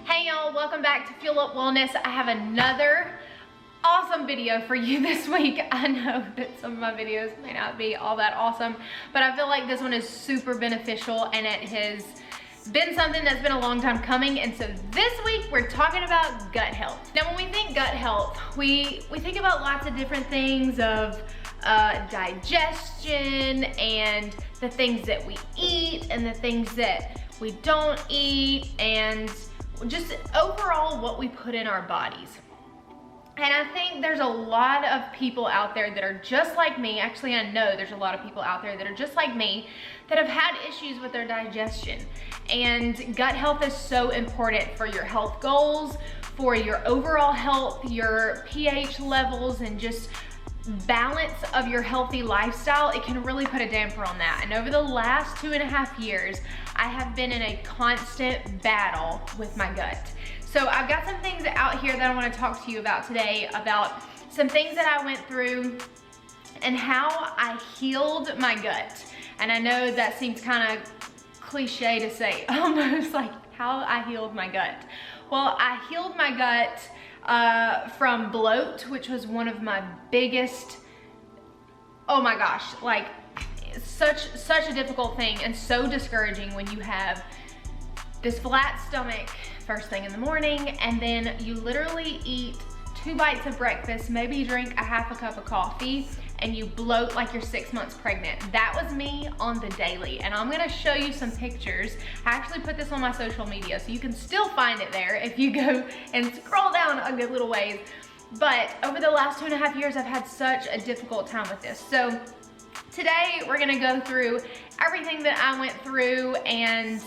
Hey y'all, welcome back to Fuel Up Wellness. I have another awesome video for you this week. I know that some of my videos may not be all that awesome, but I feel like this one is super beneficial and it has been something that's been a long time coming. And so this week we're talking about gut health. Now when we think gut health, we think about lots of different things of digestion and the things that we eat and the things that we don't eat and just overall what we put in our bodies. And I think there's a lot of people out there that are just like me. Actually, I know there's a lot of people out there that are just like me that have had issues with their digestion. And gut health is so important for your health goals, for your overall health, your pH levels, and just balance of your healthy lifestyle. It can really put a damper on that. And over the last 2.5 years, I have been in a constant battle with my gut. So I've got some things out here that I want to talk to you about today, about some things that I went through and how I healed my gut. And I know that seems kind of cliche to say, almost like how I healed my gut. Well, I healed my gut from bloat, which was one of my biggest, oh my gosh, like such a difficult thing and so discouraging when you have this flat stomach first thing in the morning and then you literally eat 2 bites of breakfast, maybe drink a half a cup of coffee, and you bloat like you're 6 months pregnant. That was me on the daily, and I'm gonna show you some pictures. I actually put this on my social media, so you can still find it there if you go and scroll down a good little ways. But over the last 2.5 years, I've had such a difficult time with this. So today, we're gonna go through everything that I went through and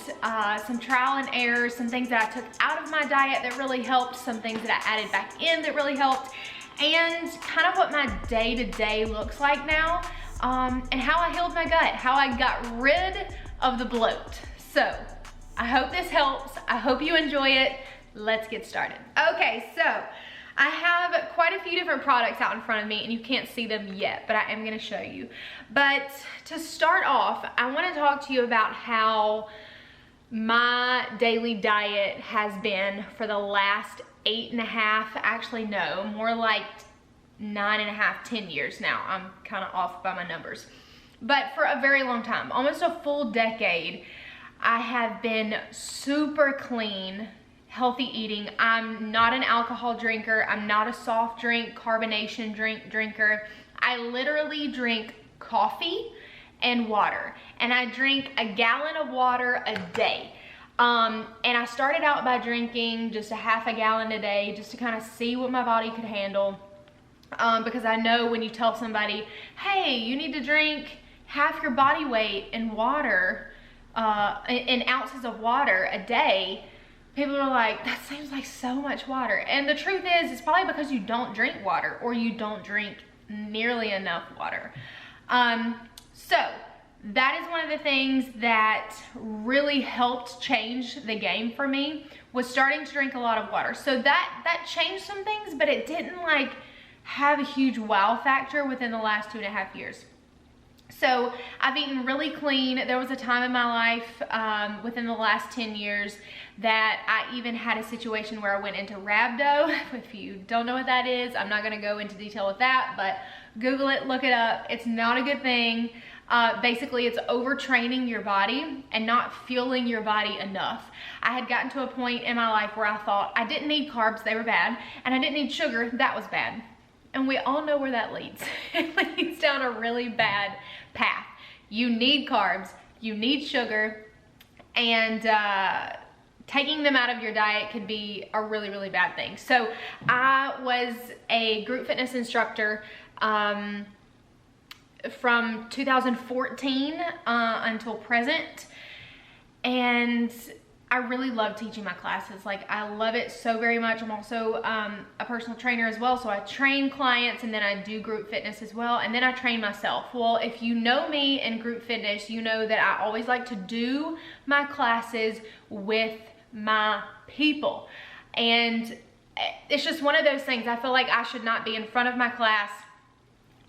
some trial and error, some things that I took out of my diet that really helped, some things that I added back in that really helped, and kind of what my day-to-day looks like now, and how I healed my gut, how I got rid of the bloat. So I hope this helps. I hope you enjoy it. Let's get started. Okay, so I have quite a few different products out in front of me and you can't see them yet, but I am gonna show you. But to start off, I wanna talk to you about how my daily diet has been for the last 8.5, actually no, more like 9.5, 10 years now. I'm kind of off by my numbers. But for a very long time, almost a full decade, I have been super clean, healthy eating. I'm not an alcohol drinker. I'm not a soft drink, carbonation drinker. I literally drink coffee and water. And I drink a gallon of water a day. And I started out by drinking just a half a gallon a day just to kind of see what my body could handle. Because I know when you tell somebody, hey, you need to drink half your body weight in water, in ounces of water a day, people are like, that seems like so much water. And the truth is, it's probably because you don't drink water or you don't drink nearly enough water. So that is one of the things that really helped change the game for me, was starting to drink a lot of water. So that changed some things, but it didn't like have a huge wow factor within the last 2.5 years. So I've eaten really clean. There was a time in my life within the last 10 years that I even had a situation where I went into rhabdo. If you don't know what that is, I'm not gonna go into detail with that, but Google it, look it up. It's not a good thing. Basically, it's overtraining your body and not fueling your body enough. I had gotten to a point in my life where I thought I didn't need carbs, they were bad, and I didn't need sugar, that was bad. And we all know where that leads. It leads down a really bad path. You need carbs, you need sugar, and taking them out of your diet could be a really, really bad thing. So I was a group fitness instructor from 2014 until present, and I really love teaching my classes. Like, I love it so very much. I'm also a personal trainer as well, so I train clients and then I do group fitness as well, and then I train myself. Well, if you know me in group fitness, you know that I always like to do my classes with my people, and it's just one of those things. I feel like I should not be in front of my class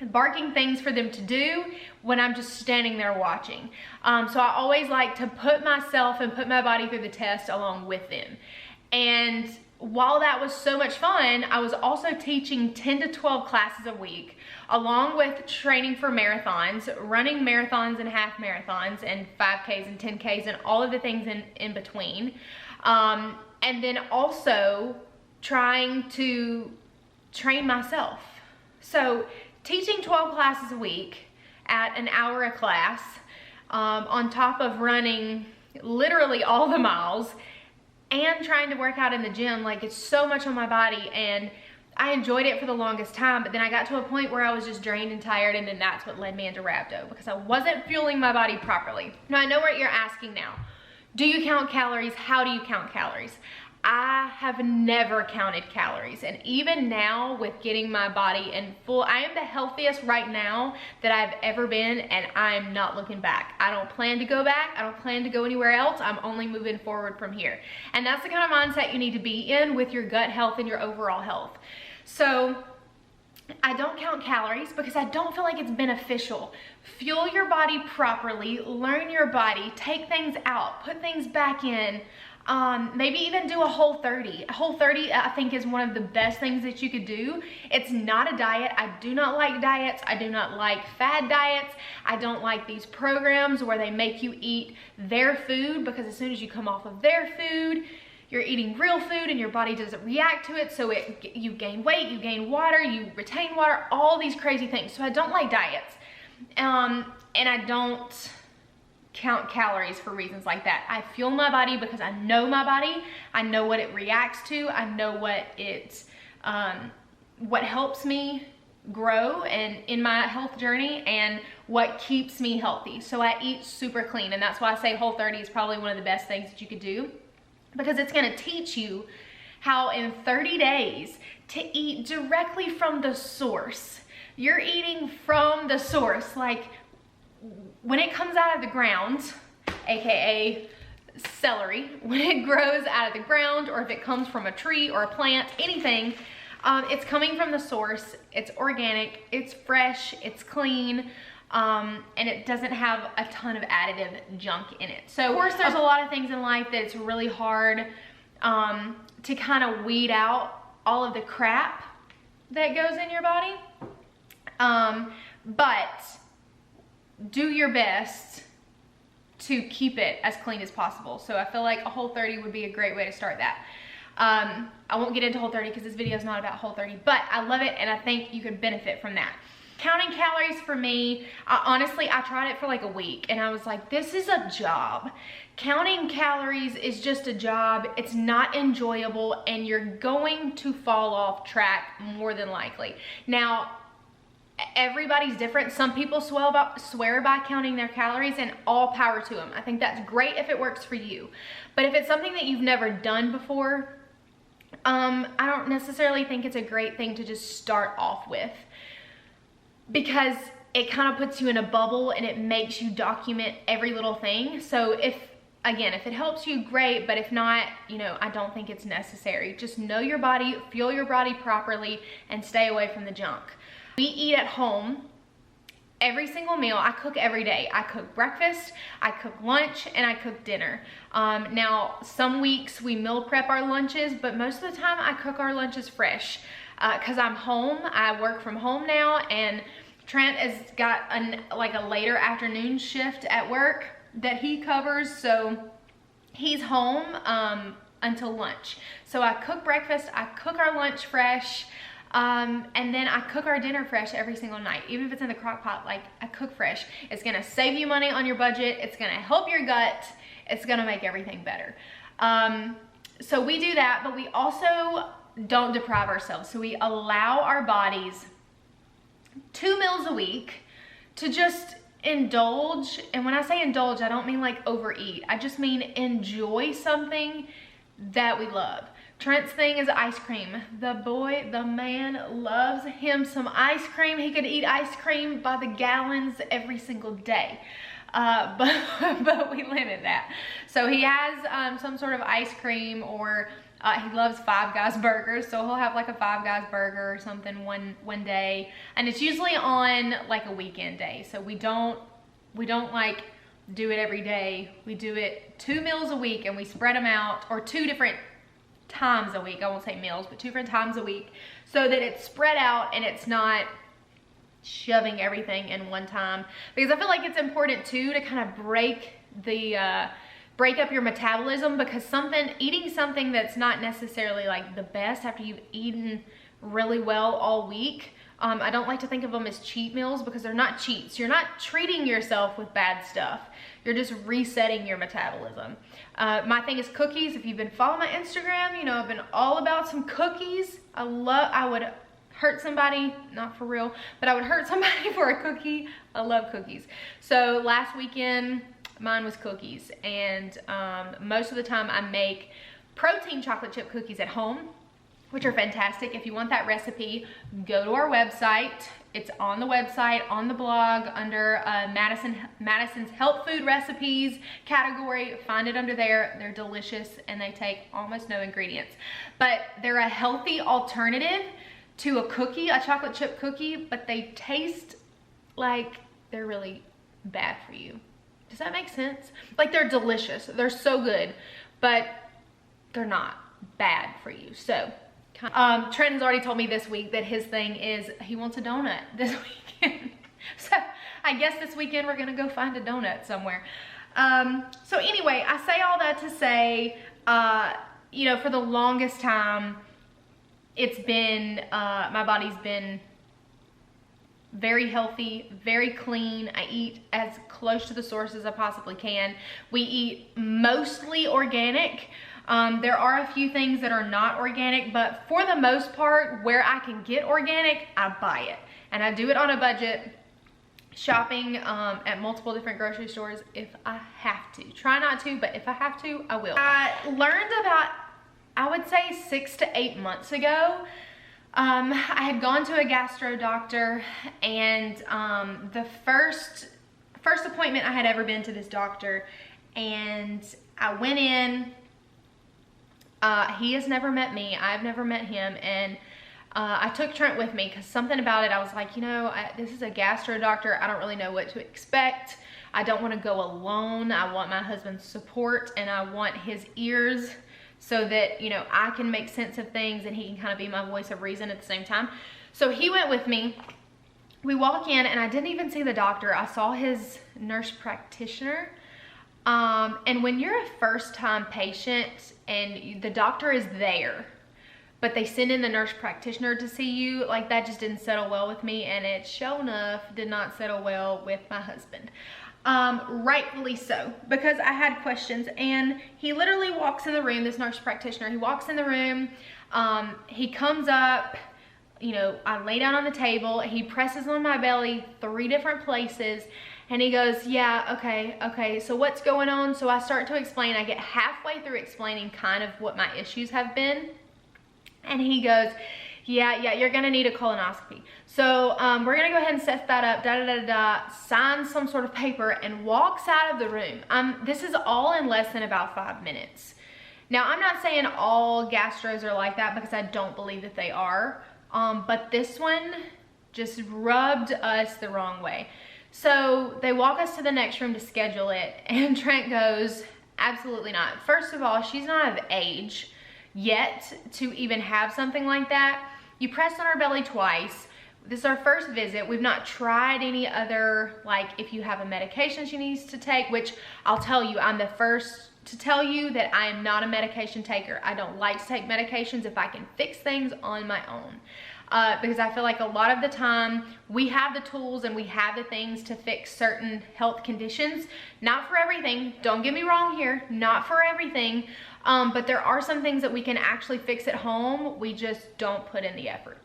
barking things for them to do when I'm just standing there watching. So I always like to put myself and put my body through the test along with them. And while that was so much fun, I was also teaching 10 to 12 classes a week, along with training for marathons, running marathons and half marathons and 5Ks and 10Ks and all of the things in between. And then also trying to train myself. So teaching 12 classes a week at an hour a class, on top of running literally all the miles and trying to work out in the gym, like, it's so much on my body, and I enjoyed it for the longest time, but then I got to a point where I was just drained and tired, and then that's what led me into rhabdo, because I wasn't fueling my body properly. Now, I know what you're asking now. Do you count calories? How do you count calories? I have never counted calories, and even now with getting my body in full, I am the healthiest right now that I've ever been, and I'm not looking back. I don't plan to go back. I don't plan to go anywhere else. I'm only moving forward from here. And that's the kind of mindset you need to be in with your gut health and your overall health. So I don't count calories because I don't feel like it's beneficial. Fuel your body properly, learn your body, take things out, put things back in. Maybe even do a Whole30. Whole30, I think, is one of the best things that you could do. It's not a diet. I do not like diets. I do not like fad diets. I don't like these programs where they make you eat their food, because as soon as you come off of their food, you're eating real food and your body doesn't react to it. So you gain weight, you gain water, you retain water, all these crazy things. So I don't like diets. And I don't count calories for reasons like that. I fuel my body because I know my body. I know what it reacts to. I know what helps me grow and in my health journey, and what keeps me healthy. So I eat super clean, and that's why I say Whole30 is probably one of the best things that you could do, because it's going to teach you how in 30 days to eat directly from the source. You're eating from the source, like when it comes out of the ground, aka celery, when it grows out of the ground, or if it comes from a tree or a plant, anything, it's coming from the source. It's organic, it's fresh, it's clean, and it doesn't have a ton of additive junk in it. So of course there's a lot of things in life that it's really hard to kind of weed out all of the crap that goes in your body, but do your best to keep it as clean as possible. So I feel like a Whole30 would be a great way to start that. I won't get into Whole30 because this video is not about Whole30, but I love it and I think you could benefit from that. Counting calories for me, honestly, I tried it for like a week and I was like, this is a job. Counting calories is just a job. It's not enjoyable, and you're going to fall off track more than likely. Now, everybody's different. Some people swear by counting their calories, and all power to them. I think that's great if it works for you. But if it's something that you've never done before, I don't necessarily think it's a great thing to just start off with, because it kind of puts you in a bubble and it makes you document every little thing. So if it helps you, great, but if not, I don't think it's necessary. Just know your body, fuel your body properly, and stay away from the junk. We eat at home every single meal. I cook every day. I cook breakfast, I cook lunch, and I cook dinner. Now, some weeks we meal prep our lunches, but most of the time I cook our lunches fresh because I'm home. I work from home now, and Trent has got a later afternoon shift at work that he covers, so he's home until lunch. So I cook breakfast, I cook our lunch fresh, and then I cook our dinner fresh every single night. Even if it's in the crock pot, like, I cook fresh. It's gonna save you money on your budget. It's gonna help your gut. It's gonna make everything better. So we do that, but we also don't deprive ourselves. So we allow our bodies 2 meals a week to just indulge. And when I say indulge, I don't mean like overeat. I just mean enjoy something that we love. Trent's thing is ice cream. The man loves him some ice cream. He could eat ice cream by the gallons every single day. But we limit that. So he has some sort of ice cream, or he loves Five Guys burgers, so he'll have like a Five Guys burger or something one day, and it's usually on like a weekend day. So we don't like do it every day. We do it 2 meals a week, and we spread them out, or 2 different times a week. I won't say meals, but 2 different times a week, so that it's spread out and it's not shoving everything in one time. Because I feel like it's important too to kind of break up your metabolism, because eating something that's not necessarily like the best after you've eaten really well all week, I don't like to think of them as cheat meals, because they're not cheats. You're not treating yourself with bad stuff. You're just resetting your metabolism. My thing is cookies. If you've been following my Instagram, you know I've been all about some cookies. I would hurt somebody, not for real, but I would hurt somebody for a cookie. I love cookies. So last weekend, mine was cookies, and most of the time I make protein chocolate chip cookies at home, which are fantastic. If you want that recipe, go to our website. It's on the website, on the blog, under Madison's health food recipes category. Find it under there. They're delicious and they take almost no ingredients, but they're a healthy alternative to a cookie, a chocolate chip cookie, but they taste like they're really bad for you. Does that make sense? Like, they're delicious. They're so good, but they're not bad for you. So Trent has already told me this week that his thing is he wants a donut this weekend. So I guess this weekend we're gonna go find a donut somewhere. So anyway, I say all that to say, you know, for the longest time, it's been, my body's been very healthy, very clean. I eat as close to the source as I possibly can. We eat mostly organic. There are a few things that are not organic, but for the most part, where I can get organic, I buy it. And I do it on a budget, shopping at multiple different grocery stores if I have to. Try not to, but if I have to, I will. I learned about, I would say 6 to 8 months ago, I had gone to a gastro doctor, and the first appointment I had ever been to this doctor, and I went in. He has never met me. I've never met him, and I took Trent with me because something about it, I was like, you know, this is a gastro doctor. I don't really know what to expect. I don't want to go alone. I want my husband's support, and I want his ears so that, you know, I can make sense of things and he can kind of be my voice of reason at the same time. So he went with me. We walk in, and I didn't even see the doctor. I saw his nurse practitioner. And when you're a first-time patient and the doctor is there, but they send in the nurse practitioner to see you, like, that just didn't settle well with me, and it sure enough did not settle well with my husband. Rightfully so, because I had questions, and he literally walks in the room, this nurse practitioner, he walks in the room, he comes up, you know, I lay down on the table, he presses on my belly 3 different places, and he goes, yeah, okay, so what's going on? So I start to explain. I get halfway through explaining kind of what my issues have been, and he goes, yeah, you're gonna need a colonoscopy. So we're gonna go ahead and set that up, signs some sort of paper, and walks out of the room. This is all in less than about 5 minutes. Now, I'm not saying all gastros are like that, because I don't believe that they are, but this one just rubbed us the wrong way. So they walk us to the next room to schedule it, and Trent goes, absolutely not. First of all, she's not of age yet to even have something like that. You pressed on her belly twice. This is our first visit. We've not tried any other, like, if you have a medication she needs to take, which I'll tell you, I'm the first to tell you that I am not a medication taker. I don't like to take medications if I can fix things on my own. Because I feel like a lot of the time we have the tools and we have the things to fix certain health conditions. Not for everything, don't get me wrong here, not for everything, but there are some things that we can actually fix at home. We just don't put in the effort.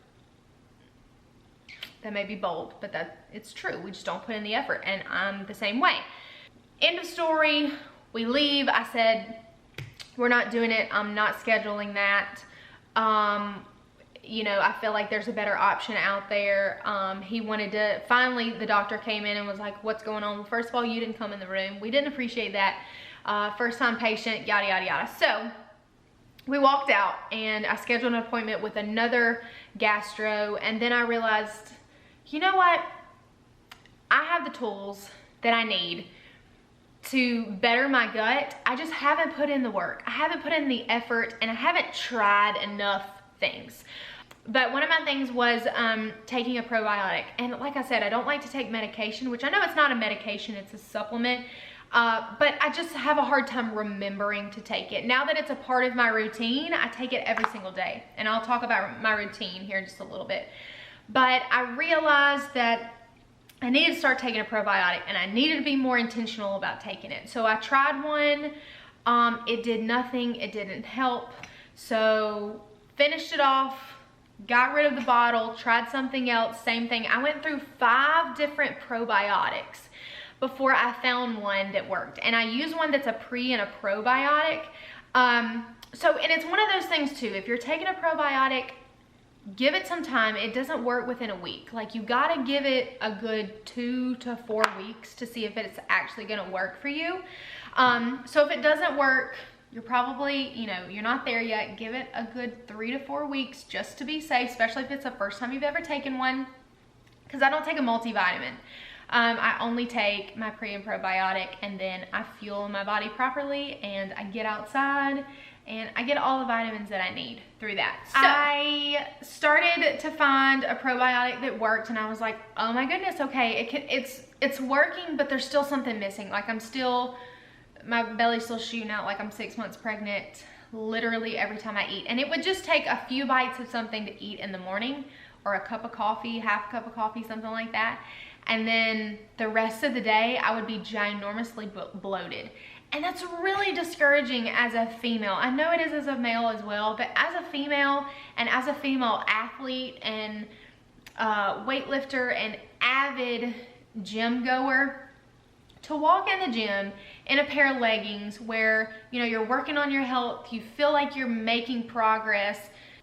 That may be bold, but it's true. We just don't put in the effort, and I'm the same way. End of story. We leave. I said, we're not doing it. I'm not scheduling that. You know, I feel like there's a better option out there. He wanted to, finally the doctor came in and was like, what's going on? Well, first of all, you didn't come in the room. We didn't appreciate that. First time patient, yada, yada, yada. So we walked out, and I scheduled an appointment with another gastro, and then I realized, you know what? I have the tools that I need to better my gut, I just haven't put in the work. I haven't put in the effort, and I haven't tried enough things. But one of my things was taking a probiotic. And like I said, I don't like to take medication, which I know it's not a medication, it's a supplement. But I just have a hard time remembering to take it. Now that it's a part of my routine, I take it every single day. And I'll talk about my routine here in just a little bit. But I realized that I needed to start taking a probiotic, and I needed to be more intentional about taking it. So I tried one. It did nothing. It didn't help. So finished it off, got rid of the bottle, tried something else, same thing. I went through 5 different probiotics before I found one that worked. And I use one that's a pre and a probiotic. And it's one of those things too, if you're taking a probiotic, give it some time. It doesn't work within a week. Like, you gotta give it a good 2 to 4 weeks to see if it's actually gonna work for you. So if it doesn't work, you're probably, you're not there yet. Give it a good 3 to 4 weeks just to be safe, especially if it's the first time you've ever taken one. Because I don't take a multivitamin. I only take my pre and probiotic, and then I fuel my body properly, and I get outside, and I get all the vitamins that I need through that. So I started to find a probiotic that worked, and I was like, oh my goodness, okay, it's working, but there's still something missing. Like, my belly's still shooting out like I'm 6 months pregnant, literally every time I eat. And it would just take a few bites of something to eat in the morning, or a cup of coffee, half a cup of coffee, something like that. And then the rest of the day, I would be ginormously bloated. And that's really discouraging as a female. I know it is as a male as well, but as a female, and as a female athlete and weightlifter and avid gym goer, to walk in the gym in a pair of leggings where, you're working on your health, you feel like you're making progress,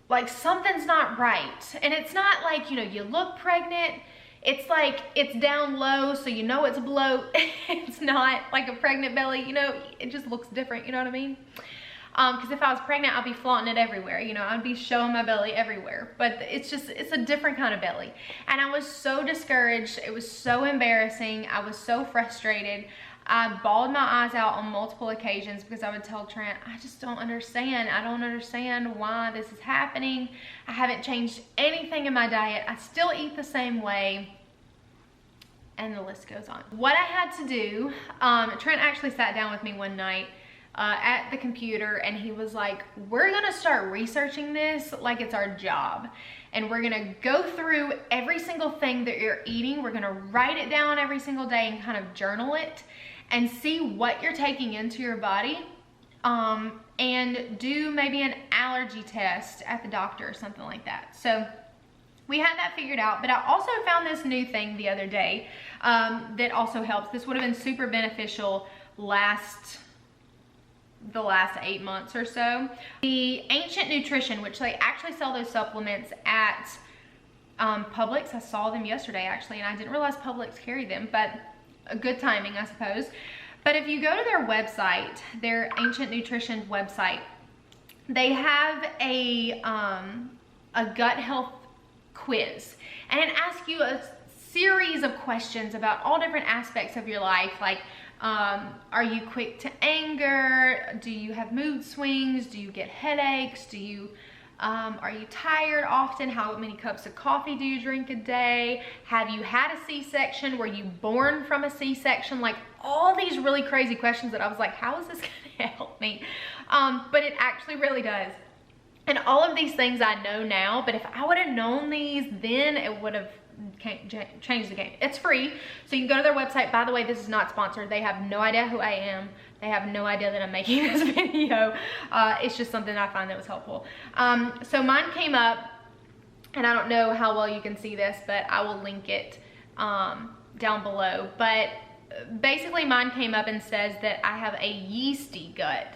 like something's not right. And it's not like, you look pregnant. It's like, it's down low, so it's bloat. It's not like a pregnant belly, it just looks different, you know what I mean? Because if I was pregnant, I'd be flaunting it everywhere, I'd be showing my belly everywhere. But it's a different kind of belly. And I was so discouraged. It was so embarrassing. I was so frustrated. I bawled my eyes out on multiple occasions because I would tell Trent, I just don't understand. I don't understand why this is happening. I haven't changed anything in my diet. I still eat the same way. And the list goes on. What I had to do, Trent actually sat down with me one night at the computer, and he was like, we're gonna start researching this like it's our job. And we're gonna go through every single thing that you're eating. We're gonna write it down every single day and kind of journal it and see what you're taking into your body, and do maybe an allergy test at the doctor or something like that. So we had that figured out, but I also found this new thing the other day that also helps. This would have been super beneficial the last 8 months or so. The Ancient Nutrition, which they actually sell those supplements at Publix. I saw them yesterday actually, and I didn't realize Publix carried them, but a good timing, I suppose. But if you go to their website, their Ancient Nutrition website, they have a gut health quiz, and it asks you a series of questions about all different aspects of your life, like are you quick to anger? Do you have mood swings? Do you get headaches? Are you tired often? How many cups of coffee do you drink a day? Have you had a C-section? Were you born from a C-section? Like, all these really crazy questions that I was like, how is this gonna help me? But it actually really does. And all of these things I know now, but if I would have known these then, it would have changed the game. It's free, so you can go to their website. By the way, this is not sponsored. They have no idea who I am. They have no idea that I'm making this video. It's just something I find that was helpful. So mine came up, and I don't know how well you can see this, but I will link it down below. But basically mine came up and says that I have a yeasty gut.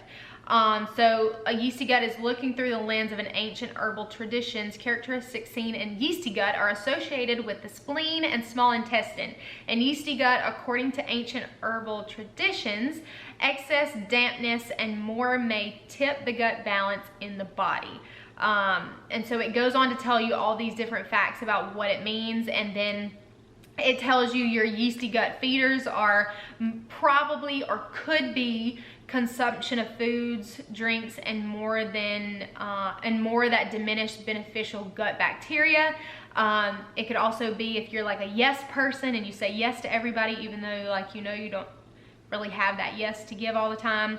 So a yeasty gut is looking through the lens of an ancient herbal traditions. Characteristics seen in yeasty gut are associated with the spleen and small intestine. In yeasty gut, according to ancient herbal traditions, excess dampness and more may tip the gut balance in the body. And so it goes on to tell you all these different facts about what it means, and then It tells you your yeasty gut feeders are probably or could be consumption of foods, drinks, and more that diminished beneficial gut bacteria. It could also be if you're like a yes person and you say yes to everybody, even though like you don't really have that yes to give all the time.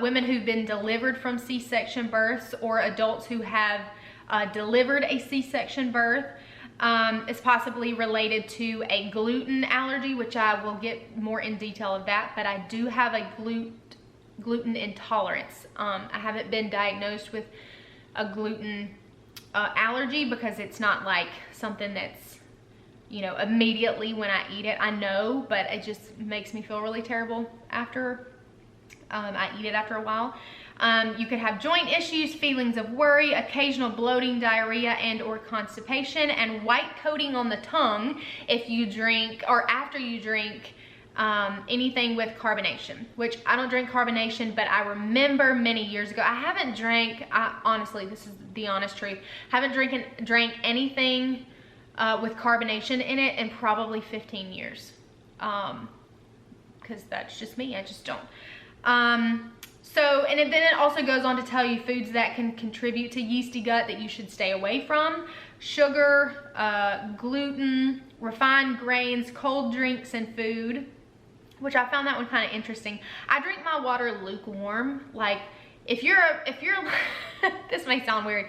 Women who've been delivered from C-section births or adults who have delivered a C-section birth. It's possibly related to a gluten allergy, which I will get more in detail of that, but I do have a gluten intolerance. I haven't been diagnosed with a gluten allergy because it's not like something that's, immediately when I eat it, I know, but it just makes me feel really terrible after I eat it after a while. You could have joint issues, feelings of worry, occasional bloating, diarrhea, and or constipation, and white coating on the tongue if you drink or after you drink anything with carbonation, which I don't drink carbonation, but I remember many years ago, I haven't drank, honestly, this is the honest truth, haven't drank anything with carbonation in it in probably 15 years. Because that's just me, I just don't. And then it also goes on to tell you foods that can contribute to yeasty gut that you should stay away from. Sugar, gluten, refined grains, cold drinks, and food, which I found that one kind of interesting. I drink my water lukewarm. Like if you're this may sound weird,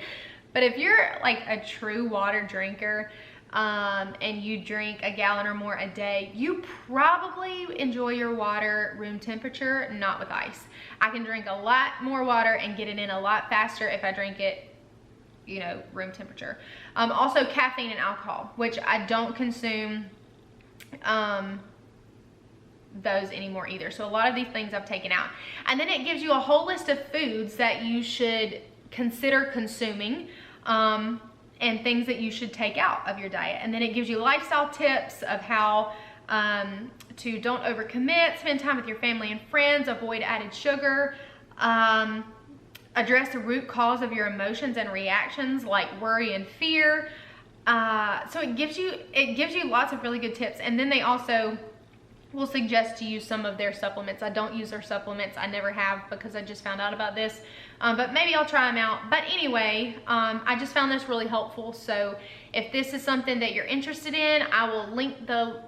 but if you're like a true water drinker, and you drink a gallon or more a day, you probably enjoy your water room temperature, not with ice. I can drink a lot more water and get it in a lot faster if I drink it, room temperature. Also caffeine and alcohol, which I don't consume those anymore either. So a lot of these things I've taken out. And then it gives you a whole list of foods that you should consider consuming, and things that you should take out of your diet. And then it gives you lifestyle tips of how to don't overcommit, spend time with your family and friends, avoid added sugar, address the root cause of your emotions and reactions like worry and fear. So it gives you lots of really good tips. And then they also will suggest to use some of their supplements. I don't use their supplements. I never have because I just found out about this. But maybe I'll try them out. But anyway, I just found this really helpful. So if this is something that you're interested in, I will link the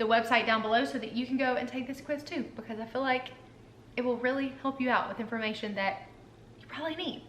website down below so that you can go and take this quiz too, because I feel like it will really help you out with information that you probably need.